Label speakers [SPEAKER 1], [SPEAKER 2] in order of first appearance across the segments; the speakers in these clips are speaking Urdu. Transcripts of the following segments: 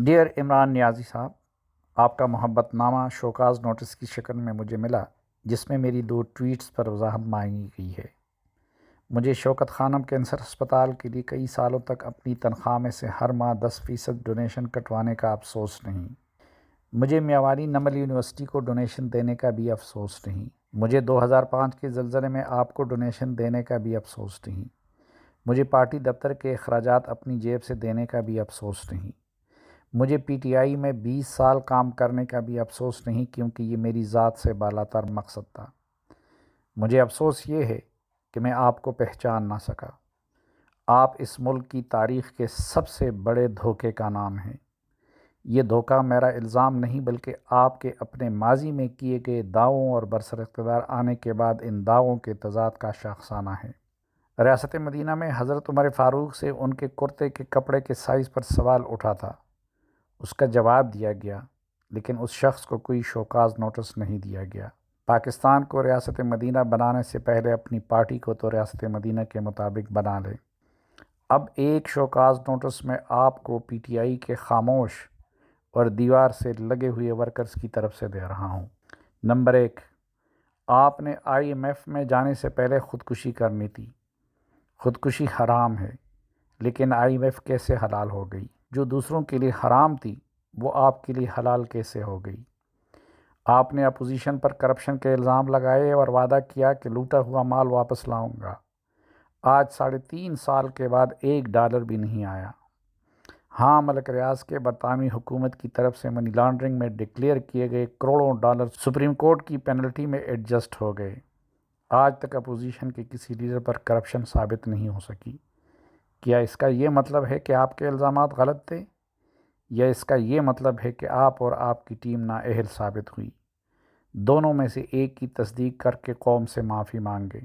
[SPEAKER 1] ڈیئر عمران نیازی صاحب، آپ کا محبت نامہ شوکاز نوٹس کی شکل میں مجھے ملا، جس میں میری 2 ٹویٹس پر وضاحت مانگی گئی ہے۔ مجھے شوکت خانم کینسر ہسپتال کے لیے کئی سالوں تک اپنی تنخواہ میں سے ہر ماہ 10% ڈونیشن کٹوانے کا افسوس نہیں۔ مجھے میاوالی نمل یونیورسٹی کو ڈونیشن دینے کا بھی افسوس نہیں۔ مجھے 2005 کے زلزلے میں آپ کو ڈونیشن دینے کا بھی افسوس نہیں۔ مجھے پارٹی دفتر کے اخراجات اپنی جیب سے دینے کا بھی افسوس نہیں۔ مجھے پی ٹی آئی میں 20 سال کام کرنے کا بھی افسوس نہیں، کیونکہ یہ میری ذات سے بالاتر مقصد تھا۔ مجھے افسوس یہ ہے کہ میں آپ کو پہچان نہ سکا۔ آپ اس ملک کی تاریخ کے سب سے بڑے دھوکے کا نام ہیں۔ یہ دھوکہ میرا الزام نہیں، بلکہ آپ کے اپنے ماضی میں کیے گئے دعووں اور برسر اقتدار آنے کے بعد ان دعووں کے تضاد کا شاخسانہ ہے۔ ریاست مدینہ میں حضرت عمر فاروق سے ان کے کرتے کے کپڑے کے سائز پر سوال اٹھا تھا۔ اس کا جواب دیا گیا، لیکن اس شخص کو کوئی شوکاز نوٹس نہیں دیا گیا۔ پاکستان کو ریاست مدینہ بنانے سے پہلے اپنی پارٹی کو تو ریاست مدینہ کے مطابق بنا لے۔ اب ایک شوکاز نوٹس میں آپ کو پی ٹی آئی کے خاموش اور دیوار سے لگے ہوئے ورکرز کی طرف سے دے رہا ہوں۔ نمبر 1، آپ نے IMF میں جانے سے پہلے خودکشی کرنی تھی۔ خودکشی حرام ہے، لیکن IMF کیسے حلال ہو گئی؟ جو دوسروں کے لیے حرام تھی، وہ آپ کے لیے حلال کیسے ہو گئی؟ آپ نے اپوزیشن پر کرپشن کے الزام لگائے اور وعدہ کیا کہ لوٹا ہوا مال واپس لاؤں گا۔ آج 3.5 سال کے بعد $1 بھی نہیں آیا۔ ہاں، ملک ریاض کے برطانوی حکومت کی طرف سے منی لانڈرنگ میں ڈکلیئر کیے گئے کروڑوں ڈالر سپریم کورٹ کی پینلٹی میں ایڈجسٹ ہو گئے۔ آج تک اپوزیشن کے کسی لیڈر پر کرپشن ثابت نہیں ہو سکی۔ کیا اس کا یہ مطلب ہے کہ آپ کے الزامات غلط تھے، یا اس کا یہ مطلب ہے کہ آپ اور آپ کی ٹیم نااہل ثابت ہوئی؟ دونوں میں سے ایک کی تصدیق کر کے قوم سے معافی مانگے۔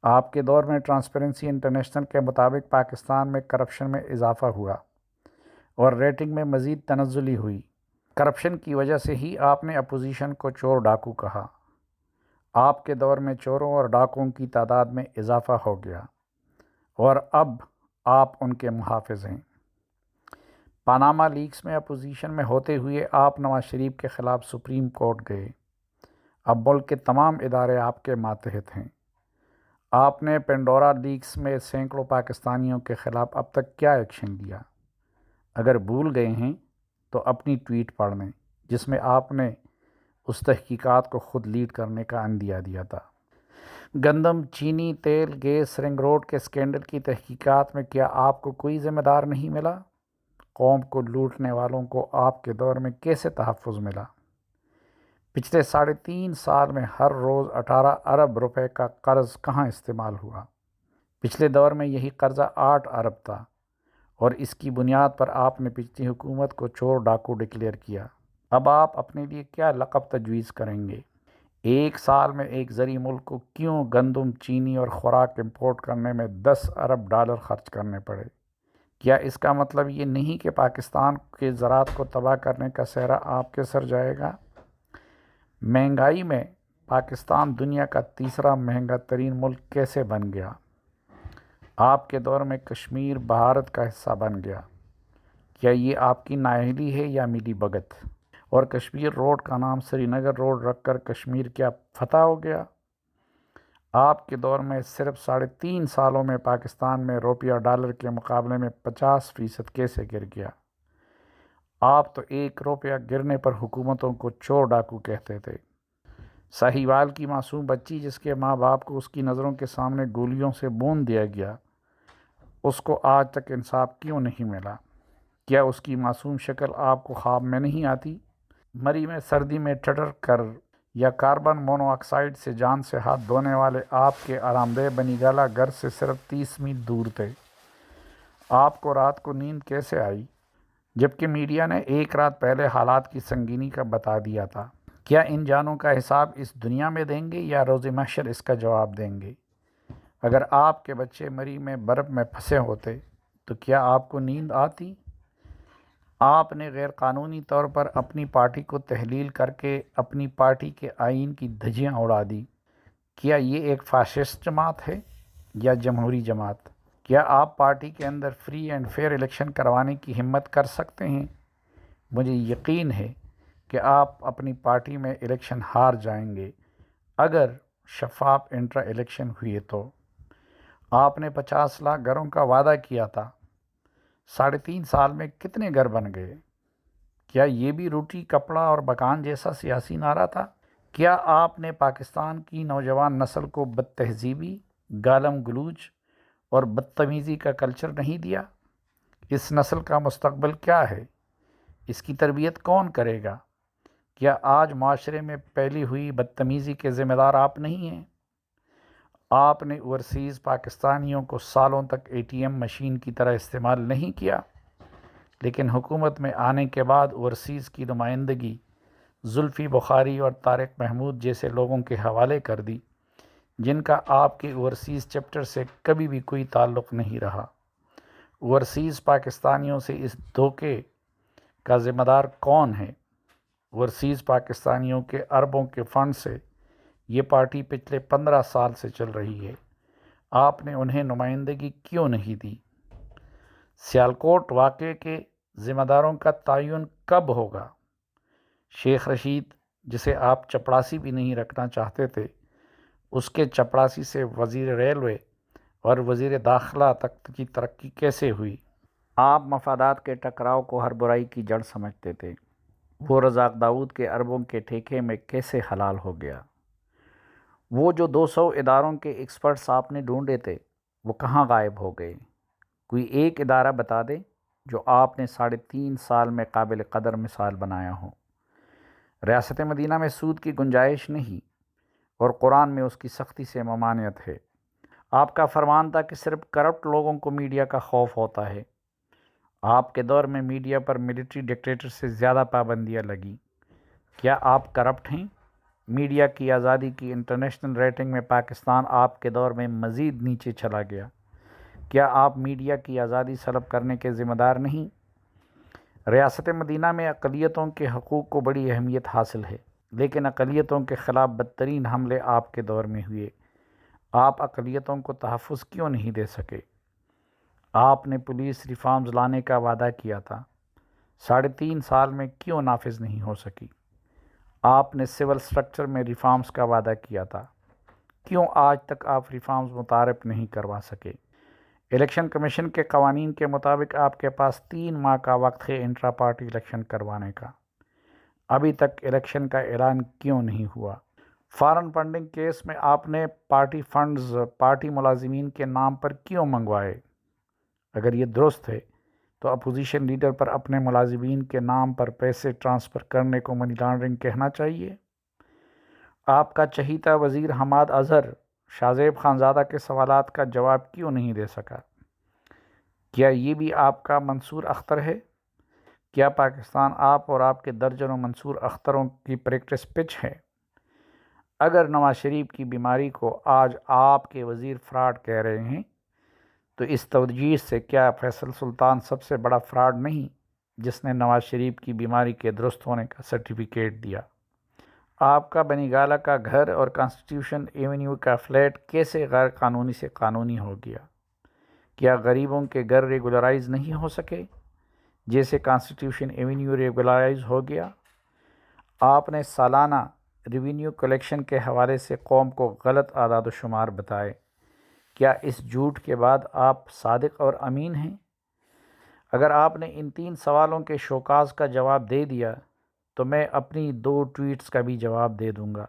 [SPEAKER 1] آپ کے دور میں ٹرانسپیرنسی انٹرنیشنل کے مطابق پاکستان میں کرپشن میں اضافہ ہوا اور ریٹنگ میں مزید تنزلی ہوئی۔ کرپشن کی وجہ سے ہی آپ نے اپوزیشن کو چور ڈاکو کہا۔ آپ کے دور میں چوروں اور ڈاکوؤں کی تعداد میں اضافہ ہو گیا، اور اب آپ ان کے محافظ ہیں۔ پاناما لیکس میں اپوزیشن میں ہوتے ہوئے آپ نواز شریف کے خلاف سپریم کورٹ گئے۔ اب ملک کے تمام ادارے آپ کے ماتحت ہیں۔ آپ نے پینڈورا لیکس میں سینکڑوں پاکستانیوں کے خلاف اب تک کیا ایکشن لیا؟ اگر بھول گئے ہیں تو اپنی ٹویٹ پڑھ لیں، جس میں آپ نے اس تحقیقات کو خود لیڈ کرنے کا عندیہ دیا تھا۔ گندم، چینی، تیل، گیس، رنگ روڈ کے اسکینڈل کی تحقیقات میں کیا آپ کو کوئی ذمہ دار نہیں ملا؟ قوم کو لوٹنے والوں کو آپ کے دور میں کیسے تحفظ ملا؟ پچھلے 3.5 سال میں ہر روز 18 ارب روپے کا قرض کہاں استعمال ہوا؟ پچھلے دور میں یہی قرضہ 8 ارب تھا، اور اس کی بنیاد پر آپ نے پچھلی حکومت کو چور ڈاکو ڈکلیئر کیا۔ اب آپ اپنے لیے کیا لقب تجویز کریں گے؟ ایک سال میں ایک زرعی ملک کو کیوں گندم، چینی اور خوراک امپورٹ کرنے میں $10 ارب خرچ کرنے پڑے؟ کیا اس کا مطلب یہ نہیں کہ پاکستان کے زراعت کو تباہ کرنے کا سہرا آپ کے سر جائے گا؟ مہنگائی میں پاکستان دنیا کا تیسرا مہنگا ترین ملک کیسے بن گیا؟ آپ کے دور میں کشمیر بھارت کا حصہ بن گیا۔ کیا یہ آپ کی نااہلی ہے یا ملی بھگت؟ اور کشمیر روڈ کا نام سری نگر روڈ رکھ کر کشمیر کیا فتح ہو گیا؟ آپ کے دور میں صرف 3.5 سالوں میں پاکستان میں روپیہ ڈالر کے مقابلے میں 50% کیسے گر گیا؟ آپ تو 1 روپیہ گرنے پر حکومتوں کو چور ڈاکو کہتے تھے۔ ساہیوال کی معصوم بچی، جس کے ماں باپ کو اس کی نظروں کے سامنے گولیوں سے بون دیا گیا، اس کو آج تک انصاف کیوں نہیں ملا؟ کیا اس کی معصوم شکل آپ کو خواب میں نہیں آتی؟ مری میں سردی میں ٹھٹر کر یا کاربن مونو آکسائیڈ سے جان سے ہاتھ دھونے والے آپ کے آرام دہ بنی گالا گھر سے صرف 30 میل دور تھے۔ آپ کو رات کو نیند کیسے آئی، جبکہ میڈیا نے 1 رات پہلے حالات کی سنگینی کا بتا دیا تھا؟ کیا ان جانوں کا حساب اس دنیا میں دیں گے یا روز محشر اس کا جواب دیں گے؟ اگر آپ کے بچے مری میں برف میں پھنسے ہوتے تو کیا آپ کو نیند آتی؟ آپ نے غیر قانونی طور پر اپنی پارٹی کو تحلیل کر کے اپنی پارٹی کے آئین کی دھجیاں اڑا دی۔ کیا یہ ایک فاشسٹ جماعت ہے یا جمہوری جماعت؟ کیا آپ پارٹی کے اندر فری اینڈ فیئر الیکشن کروانے کی ہمت کر سکتے ہیں؟ مجھے یقین ہے کہ آپ اپنی پارٹی میں الیکشن ہار جائیں گے اگر شفاف انٹرا الیکشن ہوئے تو۔ آپ نے 50 لاکھ گھروں کا وعدہ کیا تھا، 3.5 سال میں کتنے گھر بن گئے؟ کیا یہ بھی روٹی کپڑا اور مکان جیسا سیاسی نعرہ تھا؟ کیا آپ نے پاکستان کی نوجوان نسل کو بد تہذیبی، گالم گلوچ اور بدتمیزی کا کلچر نہیں دیا؟ اس نسل کا مستقبل کیا ہے؟ اس کی تربیت کون کرے گا؟ کیا آج معاشرے میں پھیلی ہوئی بدتمیزی کے ذمہ دار آپ نہیں ہیں؟ آپ نے اوورسیز پاکستانیوں کو سالوں تک ATM مشین کی طرح استعمال نہیں کیا، لیکن حکومت میں آنے کے بعد اوورسیز کی نمائندگی زلفی بخاری اور طارق محمود جیسے لوگوں کے حوالے کر دی، جن کا آپ کے اوورسیز چیپٹر سے کبھی بھی کوئی تعلق نہیں رہا۔ اوورسیز پاکستانیوں سے اس دھوکے کا ذمہ دار کون ہے؟ اوورسیز پاکستانیوں کے اربوں کے فنڈ سے یہ پارٹی پچھلے 15 سال سے چل رہی ہے۔ آپ نے انہیں نمائندگی کیوں نہیں دی؟ سیالکوٹ واقعے کے ذمہ داروں کا تعین کب ہوگا؟ شیخ رشید، جسے آپ چپڑاسی بھی نہیں رکھنا چاہتے تھے، اس کے چپڑاسی سے وزیر ریلوے اور وزیر داخلہ تک کی ترقی کیسے ہوئی؟ آپ مفادات کے ٹکراؤ کو ہر برائی کی جڑ سمجھتے تھے۔ وہ رزاق داؤد کے اربوں کے ٹھیکے میں کیسے حلال ہو گیا؟ وہ جو 200 اداروں کے ایکسپرٹس آپ نے ڈھونڈے تھے، وہ کہاں غائب ہو گئے؟ کوئی ایک ادارہ بتا دے جو آپ نے 3.5 سال میں قابل قدر مثال بنایا ہو۔ ریاست مدینہ میں سود کی گنجائش نہیں، اور قرآن میں اس کی سختی سے ممانعت ہے۔ آپ کا فرمان تھا کہ صرف کرپٹ لوگوں کو میڈیا کا خوف ہوتا ہے۔ آپ کے دور میں میڈیا پر ملٹری ڈکٹیٹر سے زیادہ پابندیاں لگیں۔ کیا آپ کرپٹ ہیں؟ میڈیا کی آزادی کی انٹرنیشنل ریٹنگ میں پاکستان آپ کے دور میں مزید نیچے چلا گیا۔ کیا آپ میڈیا کی آزادی سلب کرنے کے ذمہ دار نہیں؟ ریاست مدینہ میں اقلیتوں کے حقوق کو بڑی اہمیت حاصل ہے، لیکن اقلیتوں کے خلاف بدترین حملے آپ کے دور میں ہوئے۔ آپ اقلیتوں کو تحفظ کیوں نہیں دے سکے؟ آپ نے پولیس ریفارمز لانے کا وعدہ کیا تھا، 3.5 سال میں کیوں نافذ نہیں ہو سکی؟ آپ نے سول سٹرکچر میں ریفارمز کا وعدہ کیا تھا، کیوں آج تک آپ ریفارمز متعارف نہیں کروا سکے؟ الیکشن کمیشن کے قوانین کے مطابق آپ کے پاس 3 ماہ کا وقت ہے انٹرا پارٹی الیکشن کروانے کا۔ ابھی تک الیکشن کا اعلان کیوں نہیں ہوا؟ فارن فنڈنگ کیس میں آپ نے پارٹی فنڈز پارٹی ملازمین کے نام پر کیوں منگوائے؟ اگر یہ درست ہے تو اپوزیشن لیڈر پر اپنے ملازمین کے نام پر پیسے ٹرانسفر کرنے کو منی لانڈرنگ کہنا چاہیے۔ آپ کا چہیتا وزیر حماد اظہر شاہ خانزادہ کے سوالات کا جواب کیوں نہیں دے سکا؟ کیا یہ بھی آپ کا منصور اختر ہے؟ کیا پاکستان آپ اور آپ کے درجنوں منصور اختروں کی پریکٹس پچ ہے؟ اگر نواز شریف کی بیماری کو آج آپ کے وزیر فراڈ کہہ رہے ہیں، تو اس توجیہ سے کیا فیصل سلطان سب سے بڑا فراڈ نہیں جس نے نواز شریف کی بیماری کے درست ہونے کا سرٹیفکیٹ دیا؟ آپ کا بنی گالہ کا گھر اور کانسٹیٹیوشن ایونیو کا فلیٹ کیسے غیر قانونی سے قانونی ہو گیا؟ کیا غریبوں کے گھر ریگولرائز نہیں ہو سکے جیسے کانسٹیٹیوشن ایونیو ریگولرائز ہو گیا؟ آپ نے سالانہ ریونیو کلیکشن کے حوالے سے قوم کو غلط اعداد و شمار بتائے۔ کیا اس جھوٹ کے بعد آپ صادق اور امین ہیں؟ اگر آپ نے ان 3 سوالوں کے شوکاز کا جواب دے دیا تو میں اپنی 2 ٹویٹس کا بھی جواب دے دوں گا۔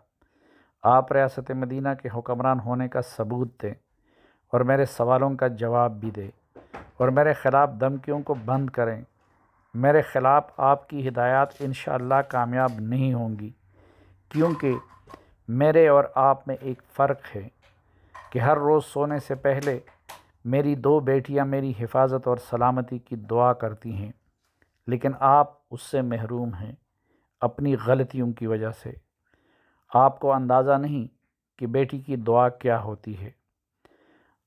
[SPEAKER 1] آپ ریاست مدینہ کے حکمران ہونے کا ثبوت دیں اور میرے سوالوں کا جواب بھی دیں، اور میرے خلاف دھمکیوں کو بند کریں۔ میرے خلاف آپ کی ہدایات انشاءاللہ کامیاب نہیں ہوں گی، کیونکہ میرے اور آپ میں ایک فرق ہے کہ ہر روز سونے سے پہلے میری 2 بیٹیاں میری حفاظت اور سلامتی کی دعا کرتی ہیں، لیکن آپ اس سے محروم ہیں اپنی غلطیوں کی وجہ سے۔ آپ کو اندازہ نہیں کہ بیٹی کی دعا کیا ہوتی ہے۔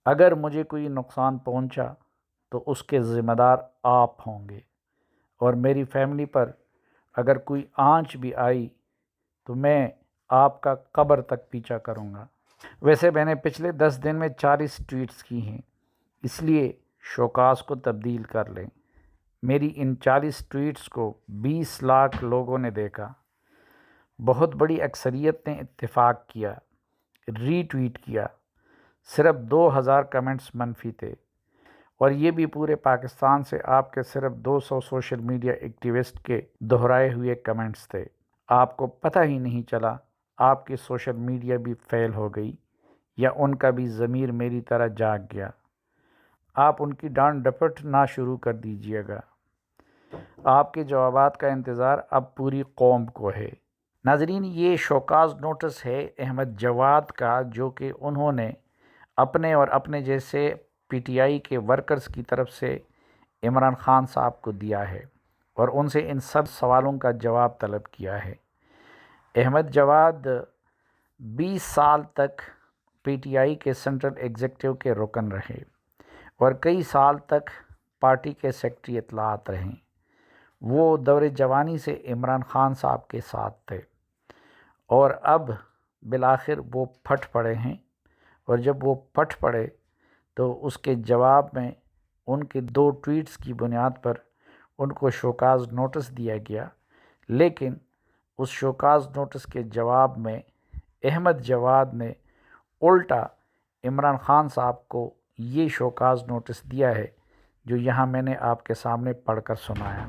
[SPEAKER 1] اگر مجھے کوئی نقصان پہنچا تو اس کے ذمہ دار آپ ہوں گے، اور میری فیملی پر اگر کوئی آنچ بھی آئی تو میں آپ کا قبر تک پیچھا کروں گا۔ ویسے میں نے پچھلے 10 دن میں 40 ٹویٹس کی ہیں، اس لیے شوکاز کو تبدیل کر لیں۔ میری ان 40 ٹویٹس کو 20 لاکھ لوگوں نے دیکھا۔ بہت بڑی اکثریت نے اتفاق کیا، ری ٹویٹ کیا۔ صرف 2000 کمنٹس منفی تھے، اور یہ بھی پورے پاکستان سے آپ کے صرف 200 سوشل میڈیا ایکٹیوسٹ کے دہرائے ہوئے کمنٹس تھے۔ آپ کو پتہ ہی نہیں چلا آپ کی سوشل میڈیا بھی فیل ہو گئی، یا ان کا بھی ضمیر میری طرح جاگ گیا۔ آپ ان کی ڈانٹ ڈپٹ نہ شروع کر دیجیے گا۔ آپ کے جوابات کا انتظار اب پوری قوم کو ہے۔ ناظرین، یہ شوکاز نوٹس ہے احمد جواد کا، جو کہ انہوں نے اپنے اور اپنے جیسے پی ٹی آئی کے ورکرز کی طرف سے عمران خان صاحب کو دیا ہے، اور ان سے ان سب سوالوں کا جواب طلب کیا ہے۔ احمد جواد 20 سال تک پی ٹی آئی کے سینٹرل ایگزیکٹو کے رکن رہے، اور کئی سال تک پارٹی کے سیکرٹری اطلاعات رہیں۔ وہ دور جوانی سے عمران خان صاحب کے ساتھ تھے، اور اب بالآخر وہ پھٹ پڑے ہیں، اور جب وہ پھٹ پڑے تو اس کے جواب میں ان کے 2 ٹویٹس کی بنیاد پر ان کو شوکاز نوٹس دیا گیا۔ لیکن اس شوکاز نوٹس کے جواب میں احمد جواد نے الٹا عمران خان صاحب کو یہ شوکاز نوٹس دیا ہے، جو یہاں میں نے آپ کے سامنے پڑھ کر سنایا۔